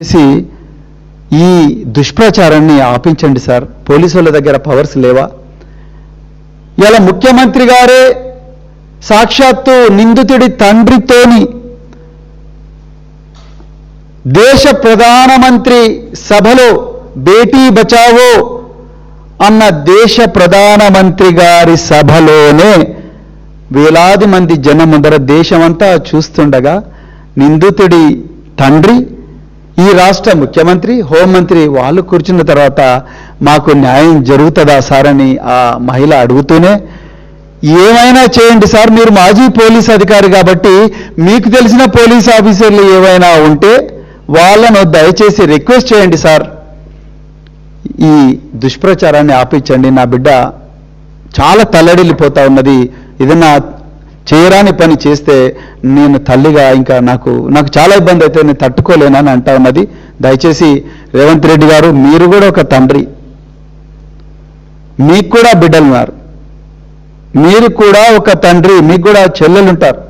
చేసి ఈ దుష్ప్రచారాన్ని ఆపించండి సార్. పోలీసుల దగ్గర పవర్స్ లేవా? ఇలా ముఖ్యమంత్రి గారే సాక్షాత్తు నిందితుడి తండ్రితోని దేశ ప్రధానమంత్రి సభలో బేటీ బచావో అన్న దేశ ప్రధానమంత్రి గారి సభలోనే వేలాది మంది జనం ముందర దేశమంతా చూస్తుండగా నిందితుడి తండ్రి, ఈ రాష్ట్ర ముఖ్యమంత్రి, హోంమంత్రి వాళ్ళు కూర్చున్న తర్వాత మాకు న్యాయం జరుగుతుందా సార్ అని ఆ మహిళ అడుగుతూనే, ఏమైనా చేయండి సార్, మీరు మాజీ పోలీస్ అధికారి కాబట్టి మీకు తెలిసిన పోలీస్ ఆఫీసర్లు ఏవైనా ఉంటే వాళ్ళను దయచేసి రిక్వెస్ట్ చేయండి సార్, ఈ దుష్ప్రచారాన్ని ఆపించండి, నా బిడ్డ చాలా తల్లడిల్లిపోతా ఉన్నది, ఏదన్నా చేయరాని పని చేస్తే నేను తల్లిగా ఇంకా నాకు చాలా ఇబ్బంది అయితే నేను తట్టుకోలేనని అంటా ఉన్నది. దయచేసి రేవంత్ రెడ్డి గారు, మీరు కూడా ఒక తండ్రి, మీకు కూడా బిడ్డలున్నారు, మీరు కూడా ఒక తండ్రి, మీకు కూడా చెల్లెలుంటారు.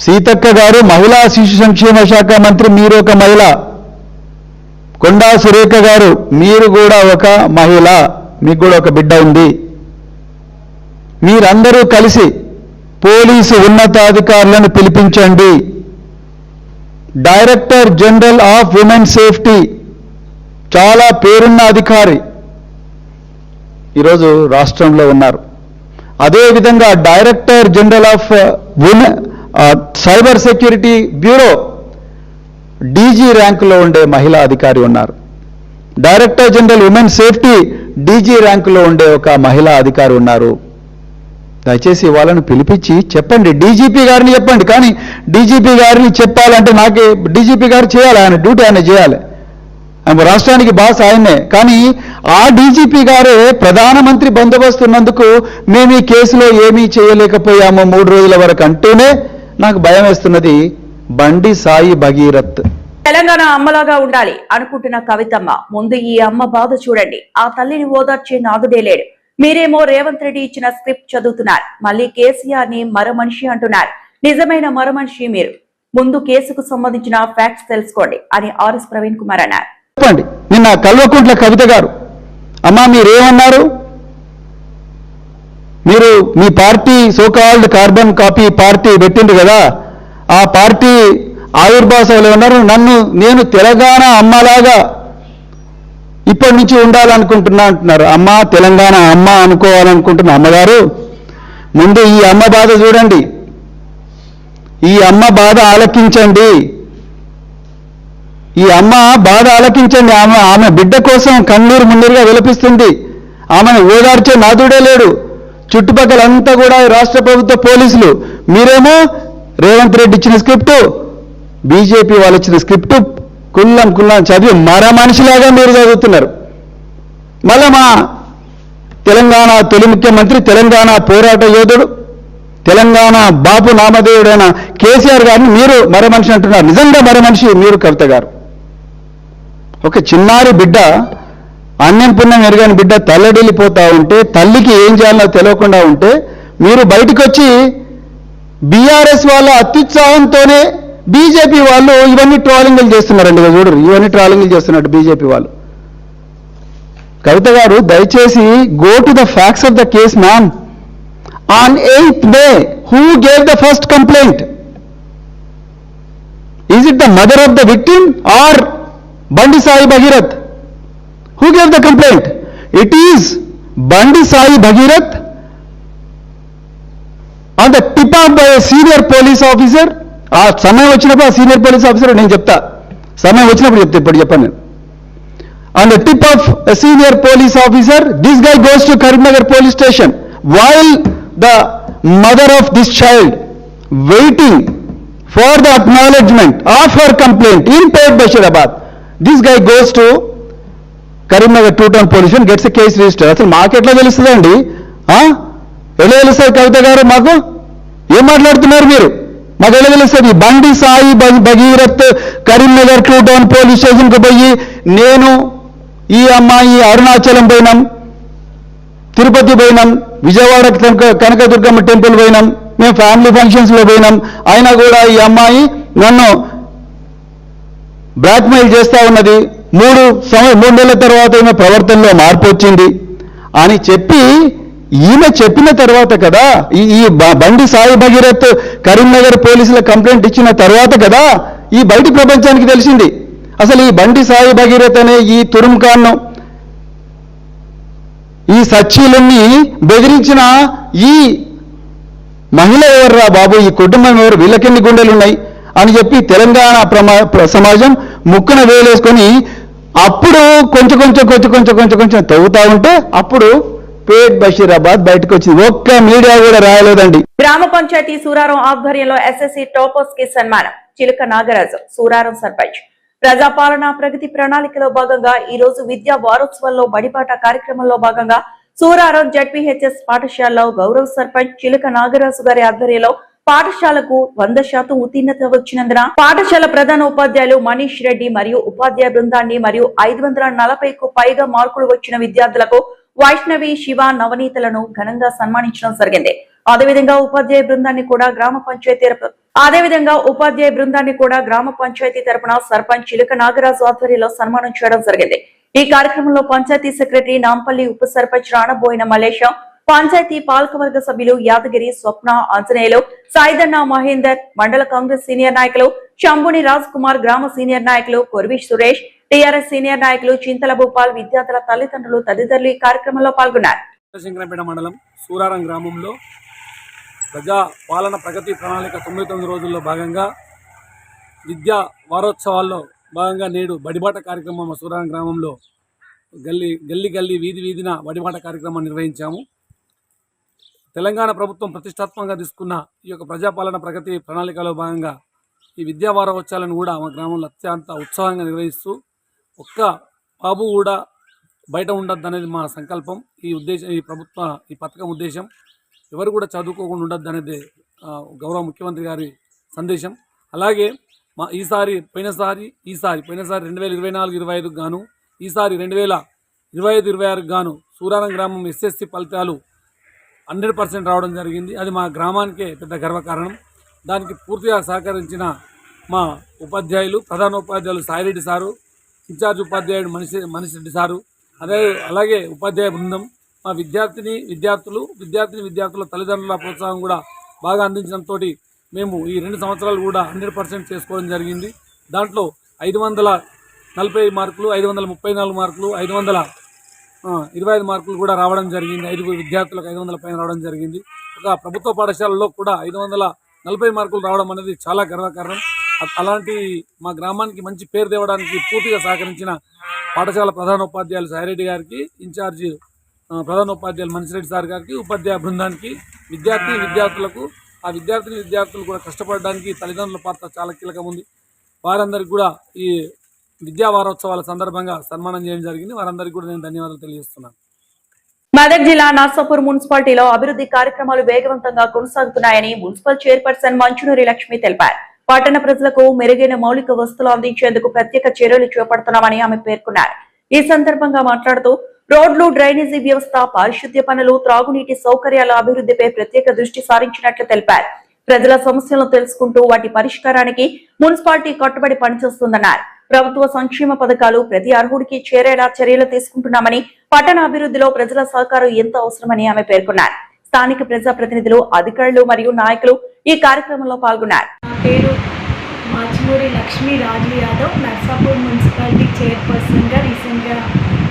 సీతక్క గారు మహిళా శిశు సంక్షేమ శాఖ మంత్రి, మీరు ఒక మహిళ. కొండా సురేఖ గారు, మీరు కూడా ఒక మహిళ, మీకు కూడా ఒక బిడ్డ ఉంది. మీరందరూ కలిసి పోలీసు ఉన్నతాధికారులను పిలిపించండి. Director general of women safety చాలా పేరున్న అధికారి ఈరోజు రాష్ట్రంలో ఉన్నారు. అదేవిధంగా director general of cyber security bureau DG ర్యాంకులో ఉండే మహిళా అధికారి ఉన్నారు. Director general women safety DG ర్యాంకులో ఉండే ఒక మహిళా అధికారి ఉన్నారు. దయచేసి వాళ్ళను పిలిపించి చెప్పండి, డీజీపీ గారిని చెప్పండి. కానీ డీజీపీ గారిని చెప్పాలంటే నాకే డీజీపీ గారు చేయాలి, ఆయన డ్యూటీ ఆయన చేయాలి, ఆయన రాష్ట్రానికి బాస్ ఆయన్నే. కానీ ఆ డీజీపీ గారే ప్రధానమంత్రి బందోబస్తు ఉన్నందుకు మేము ఈ కేసులో ఏమీ చేయలేకపోయాము 3 రోజుల వరకు అంటూనే నాకు భయం వేస్తున్నది. బండి సాయి భగీరథ్ తెలంగాణ అమ్మలాగా ఉండాలి అనుకుంటున్న కవితమ్మ, ముందు ఈ అమ్మ బాధ చూడండి. ఆ తల్లిని ఓదార్చే నాదుడే లేడు. మీరేమో రేవంత్ రెడ్డి ఇచ్చిన స్క్రిప్ట్ చదువుతున్నారు, మళ్ళీ కేసీఆర్ ని మరమనిషి అంటున్నారు. నిజమైన మరమనిషి మీరు. ముందు కేసుకు సంబంధించిన ఫ్యాక్ట్స్ తెలుసుకోండి అని ఆర్ఎస్ ప్రవీణ్ కుమార్ అన్నారు. చెప్పండి. నిన్న కల్వకుంట్ల కవిత గారు, అమ్మా మీరేమన్నారు? మీరు మీ party so called carbon copy party పెట్టిండ్రు కదా, ఆ పార్టీ ఆవిర్భావ సభలో ఉన్నారు, నేను తెలంగాణ అమ్మలాగా ఇప్పటి నుంచి ఉండాలనుకుంటున్నా అంటున్నారు. అమ్మ తెలంగాణ అమ్మ అనుకోవాలనుకుంటున్న అమ్మగారు, ముందు ఈ అమ్మ బాధ చూడండి, ఈ అమ్మ బాధ ఆలకించండి, ఈ అమ్మ బాధ ఆలకించండి. ఆమె బిడ్డ కోసం కన్నీరు మున్నీరుగా విలపిస్తుంది. ఆమెను ఓదార్చే నాదుడే లేడు. చుట్టుపక్కలంతా కూడా రాష్ట్ర ప్రభుత్వ పోలీసులు, మీరేమో రేవంత్ రెడ్డి ఇచ్చిన స్క్రిప్టు, బీజేపీ వాళ్ళు ఇచ్చిన స్క్రిప్టు కుల్లం చదివి మర మనిషిలాగా మీరు చదువుతున్నారు. మళ్ళా మా తెలంగాణ తొలి ముఖ్యమంత్రి, తెలంగాణ పోరాట యోధుడు, తెలంగాణ బాపు నామధేయుడైన కేసీఆర్ గారిని మీరు మర మనిషి అంటున్నారు. నిజంగా మర మనిషి మీరు కవిత గారు. ఒక చిన్నారి బిడ్డ, అన్నం పుణ్యం ఎరగని బిడ్డ తల్లడిల్లిపోతా ఉంటే, తల్లికి ఏం చేయాలో తెలియకుండా ఉంటే, మీరు బయటకు వచ్చి బీఆర్ఎస్ వాళ్ళ అత్యుత్సాహంతోనే బీజేపీ వాళ్ళు ఇవన్నీ ట్రాలింగ్లు చేస్తున్నారండి. చూడరు, ఇవన్నీ ట్రాలింగ్లు చేస్తున్నట్టు బీజేపీ వాళ్ళు. కవిత గారు దయచేసి go to the facts of the case ma'am. On 8th May, who gave the first complaint? Is it the mother of the victim or Bandi Sai Bhagirath? Who gave the complaint? It is Bandi Sai Bhagirath on the tip of a senior police officer. ఆ సమయం వచ్చినప్పుడు ఆ senior police officer, నేను చెప్తా, సమయం వచ్చినప్పుడు చెప్తా, ఇప్పుడు చెప్పాను నేను. On the tip of a senior police officer, this guy goes to Karimnagar police station while the mother of this child waiting for the acknowledgement of her complaint in Pet Basheerabad. This guy goes to Karimnagar 2 Town police station, gets a case register. అసలు మాకెట్లా తెలుస్తుందండి? ఎలా తెలుస్తుంది కవిత గారు? మాకు ఏం మాట్లాడుతున్నారు మీరు? మాకు ఎలా తెలుస్తుంది? బండి సాయి భగీరథ్ కరీంనగర్ 2 Town పోలీస్ స్టేషన్కి పోయి, నేను ఈ అమ్మాయి అరుణాచలం పోయినాం, తిరుపతి పోయినాం, విజయవాడ కనకదుర్గమ్మ టెంపుల్ పోయినాం, మేము ఫ్యామిలీ ఫంక్షన్స్లో పోయినాం, అయినా కూడా ఈ అమ్మాయి నన్ను బ్లాక్మెయిల్ చేస్తూ ఉన్నది, 3 నెలల తర్వాత ఈమె ప్రవర్తనలో మార్పు వచ్చింది అని చెప్పి ఈమె చెప్పిన తర్వాత కదా, ఈ బండి సాయి భగీరథ్ కరీంనగర్ పోలీసుల కంప్లైంట్ ఇచ్చిన తర్వాత కదా ఈ బయటి ప్రపంచానికి తెలిసింది. అసలు ఈ బండి సాయి భగీరథ్ అనే ఈ తురుంకాన్ను, ఈ సచ్చీలన్నీ బెదిరించిన ఈ మహిళ ఎవర్రా బాబు, ఈ కుటుంబం ఎవరు, వీళ్ళకెన్ని గుండెలున్నాయి అని చెప్పి తెలంగాణ సమాజం ముక్కున వేలేసుకొని అప్పుడు కొంచెం తవ్వుతా ఉంటే అప్పుడు పేట్ బషీరాబాద్ బయటకు వచ్చింది. ఒక్క మీడియా కూడా రాయలేదండి. గ్రామ పంచాయతీ సూరారం ఆధ్వర్యంలో ఎస్ఎస్సి టాపర్స్ కి సన్మానం. చిలుక నాగరాజు సూరారం సర్పంచ్. ప్రజాపాలన ప్రగతి ప్రణాళికలో భాగంగా ఈ రోజు విద్యా వారోత్సవాల్లో బడిపాట కార్యక్రమంలో భాగంగా సూరారం జడ్పీహెచ్ఎస్ పాఠశాలలో గౌరవ సర్పంచ్ చిలుక నాగరాజు గారి ఆధ్వర్యంలో పాఠశాలకు 100% ఉత్తీర్ణత వచ్చినందున పాఠశాల ప్రధాన ఉపాధ్యాయులు మనీష్ రెడ్డి మరియు ఉపాధ్యాయ బృందాన్ని మరియు 540కు పైగా మార్కులు వచ్చిన విద్యార్థులకు వైష్ణవి, శివ, నవనీతలను ఘనంగా సన్మానించడం జరిగింది. అదేవిధంగా ఉపాధ్యాయ బృందాన్ని కూడా గ్రామ పంచాయతీ తరపున సర్పంచ్ చిలుక నాగరాజు ఆధ్వర్యంలో సన్మానం చేయడం జరిగింది. ఈ కార్యక్రమంలో పంచాయతీ సెక్రటరీ నాంపల్లి, ఉప సర్పంచ్ రాణబోయిన మలేషం, పంచాయతీ పాలకవర్గ సభ్యులు యాదగిరి, స్వప్న, ఆంజనేయులు, సాయిదన్న, మహేందర్, మండల కాంగ్రెస్ సీనియర్ నాయకులు శంభుని రాజ్ కుమార్, గ్రామ సీనియర్ నాయకులు కొర్వి సురేష్, టీఆర్ఎస్ సీనియర్ నాయకులు చింతల భూపాల్, విద్యార్థుల తల్లిదండ్రులు తదితరులు ఈ కార్యక్రమంలో పాల్గొన్నారు. శంకరంపేట మండలం సూరారం గ్రామంలో ప్రజా పాలన ప్రగతి ప్రణాళిక 99 రోజుల్లో భాగంగా విద్యా వారోత్సవాల్లో భాగంగా నేడు బడిబాట కార్యక్రమం సూరారం గ్రామంలో గల్లీ వీధిన బడిబాట కార్యక్రమం నిర్వహించాము. తెలంగాణ ప్రభుత్వం ప్రతిష్టాత్మకంగా తీసుకున్న ఈ యొక్క ప్రజాపాలన ప్రగతి ప్రణాళికలో భాగంగా ఈ విద్యా వారోత్సవాలను కూడా మా గ్రామంలో అత్యంత ఉత్సాహంగా నిర్వహిస్తూ ఒక్క బాబు కూడా బయట ఉండద్దు అనేది మా సంకల్పం. ఈ పథకం ఉద్దేశం ఎవరు కూడా చదువుకోకుండా ఉండద్దు అనేది గౌరవ ముఖ్యమంత్రి గారి సందేశం. అలాగే ఈసారి పోయినసారి 2024-25 గాను, ఈసారి 2025-26 గాను సూరారం గ్రామం ఎస్ఎస్సి ఫలితాలు 100% రావడం జరిగింది. అది మా గ్రామానికే పెద్ద గర్వకారణం. దానికి పూర్తిగా సహకరించిన మా ఉపాధ్యాయులు, ప్రధాన ఉపాధ్యాయులు సాయిరెడ్డి సారు, ఇన్ఛార్జ్ ఉపాధ్యాయుడు మనీష్ రెడ్డి సారు, అలాగే ఉపాధ్యాయ బృందం, మా విద్యార్థుల తల్లిదండ్రుల ప్రోత్సాహం కూడా బాగా అందించడంతో మేము ఈ 2 సంవత్సరాలు కూడా 100% చేసుకోవడం జరిగింది. దాంట్లో 540 మార్కులు, 534 మార్కులు, 525 మార్కులు కూడా రావడం జరిగింది. 5 విద్యార్థులకు 500 పైన రావడం జరిగింది. ఒక ప్రభుత్వ పాఠశాలలో కూడా 540 మార్కులు రావడం అనేది చాలా గర్వకారణం. అలాంటి మా గ్రామానికి మంచి పేరు తేవడానికి పూర్తిగా సహకరించిన పాఠశాల ప్రధానోపాధ్యాయులు సాయిరెడ్డి గారికి, ఇన్ఛార్జి ప్రధానోపాధ్యాయులు మనీష్ రెడ్డి సార్ గారికి, ఉపాధ్యాయ బృందానికి, విద్యార్థులు కూడా కష్టపడడానికి తల్లిదండ్రుల పాత్ర చాలా కీలకం ఉంది. వారందరికీ కూడా ఈ విద్యా వారోత్సవాల సందర్భంగా సన్మానం చేయడం జరిగింది. వారందరికీ కూడా నేను ధన్యవాదాలు తెలియజేస్తున్నాను. మెదక్ జిల్లా నర్సాపూర్ మున్సిపాలిటీలో అభివృద్ధి కార్యక్రమాలు వేగవంతంగా కొనసాగుతున్నాయని మున్సిపల్ చైర్పర్సన్ మంచునూరి లక్ష్మి తెలిపారు. పట్టణ ప్రజలకు మెరుగైన మౌలిక వస్తువులు అందించేందుకు ప్రత్యేక చర్యలు చేపడుతున్నామని ఆమె పేర్కొన్నారు. ఈ సందర్భంగా మాట్లాడుతూ రోడ్లు, డ్రైనేజీ వ్యవస్థ, పారిశుద్ధ్య పనులు, త్రాగునీటి సౌకర్యాల అభివృద్ధిపై ప్రత్యేక దృష్టి సారించినట్లు తెలిపారు. ప్రజల సమస్యలను తెలుసుకుంటూ వాటి పరిష్కారానికి మున్సిపాలిటీ కట్టుబడి పనిచేస్తుందన్నారు. ప్రభుత్వ సంక్షేమ పథకాలు ప్రతి అర్హుడికి చేరేలా చర్యలు తీసుకుంటున్నామని, పట్టణ అభివృద్ధిలో ప్రజల సహకారం ఎంతో అవసరమని ఆమె పేర్కొన్నారు. స్థానిక ప్రజాప్రతినిధులు, అధికారులు మరియు నాయకులు ఈ కార్యక్రమంలో పాల్గొన్నారు. పేరు మంచునూరి లక్ష్మి రాజు యాదవ్, నర్సాపూర్ మున్సిపాలిటీ చైర్పర్సన్గా రీసెంట్గా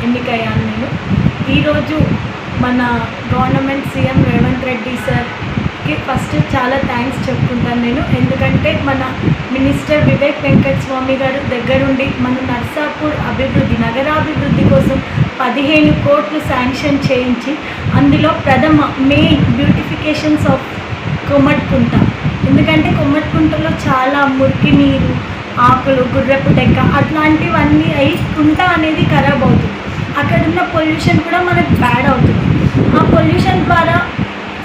ఎన్నికయ్యాను. నేను ఈరోజు మన గవర్నమెంట్ సీఎం రేవంత్ రెడ్డి సార్కి ఫస్ట్ చాలా థ్యాంక్స్ చెప్పుకుంటాను నేను. ఎందుకంటే మన మినిస్టర్ వివేక్ వెంకట్ స్వామి గారు దగ్గరుండి మన నర్సాపూర్ అభివృద్ధి, నగరాభివృద్ధి కోసం 15 కోట్లు శాంక్షన్ చేయించి అందులో మెయిన్ బ్యూటిఫికేషన్స్ ఆఫ్ కొమ్మట్కుంట. ఎందుకంటే కొమ్మట్కుంటలో చాలా మురికి నీరు, ఆకులు, గుర్రపు డెక్క అట్లాంటివన్నీ అయి కుంట అనేది ఖరాబ్ అవుతుంది. అక్కడున్న పొల్యూషన్ కూడా మనకు బ్యాడ్ అవుతుంది. ఆ పొల్యూషన్ ద్వారా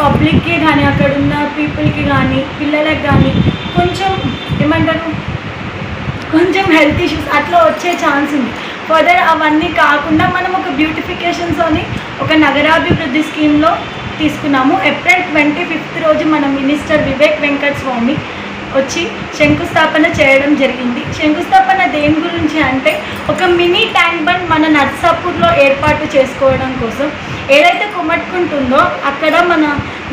పబ్లిక్కి కానీ, అక్కడున్న పీపుల్కి కానీ, పిల్లలకు కానీ కొంచెం హెల్త్ ఇష్యూస్ అట్లా వచ్చే ఛాన్స్ ఉంది. ఫర్దర్ అవన్నీ కాకుండా మనం ఒక బ్యూటిఫికేషన్స్ అని ఒక నగరాభివృద్ధి స్కీమ్లో తీసుకున్నాము. ఏప్రిల్ 25 రోజు మన మినిస్టర్ వివేక్ వెంకట్ స్వామి వచ్చి శంకుస్థాపన చేయడం జరిగింది. శంకుస్థాపన దేని గురించి అంటే ఒక మినీ ట్యాంక్ బండ్ మన నర్సాపూర్లో ఏర్పాటు చేసుకోవడం కోసం. ఏదైతే కుమట్కుంటుందో అక్కడ మన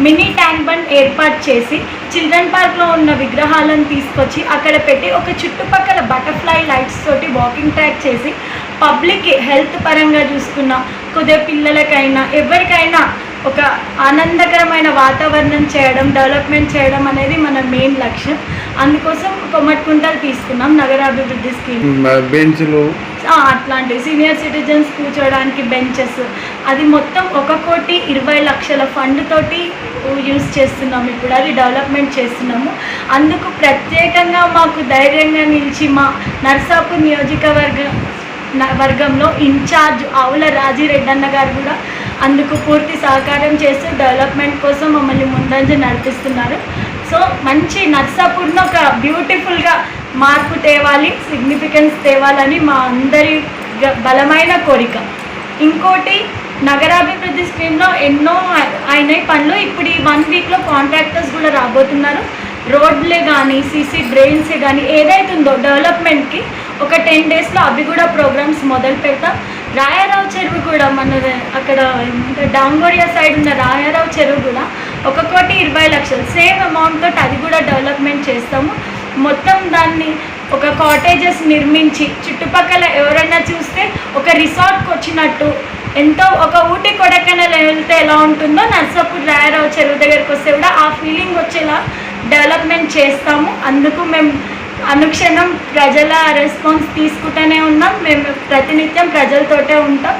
మినీ ట్యాంక్ బండ్ ఏర్పాటు చేసి చిల్డ్రన్ పార్క్లో ఉన్న విగ్రహాలను తీసుకొచ్చి అక్కడ పెట్టి ఒక చుట్టుపక్కల బటర్ఫ్లై లైట్స్ తోటి వాకింగ్ ట్రాక్ చేసి పబ్లిక్కి హెల్త్ పరంగా చూసుకున్న కొద్దిగా పిల్లలకైనా ఎవరికైనా ఒక ఆనందకరమైన వాతావరణం చేయడం, డెవలప్మెంట్ చేయడం అనేది మన మెయిన్ లక్ష్యం. అందుకోసం కొమట్కుంటలు తీసుకున్నాం నగరాభివృద్ధి స్కీమ్. బెంచ్లు అట్లాంటివి సీనియర్ సిటిజన్స్ కూర్చోడానికి బెంచెస్, అది మొత్తం 1,20,00,000 ఫండ్ తోటి యూజ్ చేస్తున్నాము. ఇప్పుడు అది డెవలప్మెంట్ చేస్తున్నాము. అందుకు ప్రత్యేకంగా మాకు ధైర్యంగా నిలిచి మా నర్సాపూర్ నియోజకవర్గంలో ఇన్ఛార్జ్ ఆవుల రాజిరెడ్డి అన్న గారు కూడా అందుకు పూర్తి సహకారం చేస్తూ డెవలప్మెంట్ కోసం మమ్మల్ని ముందంజ నడిపిస్తున్నారు. సో మంచి నర్సాపూర్ను ఒక బ్యూటిఫుల్గా మార్పు తేవాలి, సిగ్నిఫికెన్స్ తేవాలని మా అందరి బలమైన కోరిక. ఇంకోటి నగరాభివృద్ధి స్కీమ్లో ఎన్నో అయినాయి పనులు. ఇప్పుడు ఈ 1 వీక్లో కాంట్రాక్టర్స్ కూడా రాబోతున్నారు. రోడ్లే కానీ సీసీ డ్రైన్సే కానీ ఏదైతుందో డెవలప్మెంట్కి ఒక 10 డేస్లో అవి కూడా ప్రోగ్రామ్స్ మొదలు పెడతాం. రాయారావు చెరువు కూడా మన అక్కడ డాంగోరియా సైడ్ ఉన్న రాయారావు చెరువు కూడా 1,20,00,000 సేమ్ అమౌంట్ తోటి అది కూడా డెవలప్మెంట్ చేస్తాము. మొత్తం దాన్ని ఒక కాటేజెస్ నిర్మించి చుట్టుపక్కల ఎవరైనా చూస్తే ఒక రిసార్ట్కి వచ్చినట్టు, ఎంతో ఒక ఊటీ కొడైకెనాల్ వెళ్తే ఎలా ఉంటుందో నర్సాపూర్ రాయారావు చెరువు దగ్గరికి వస్తే కూడా ఆ ఫీలింగ్ వచ్చేలా డెవలప్మెంట్ చేస్తాము. అందుకు మేము అనుక్షణం ప్రజల రెస్పాన్స్ తీసుకుంటూనే ఉన్నాం. మేము ప్రతినిత్యం ప్రజలతోటే ఉంటాం.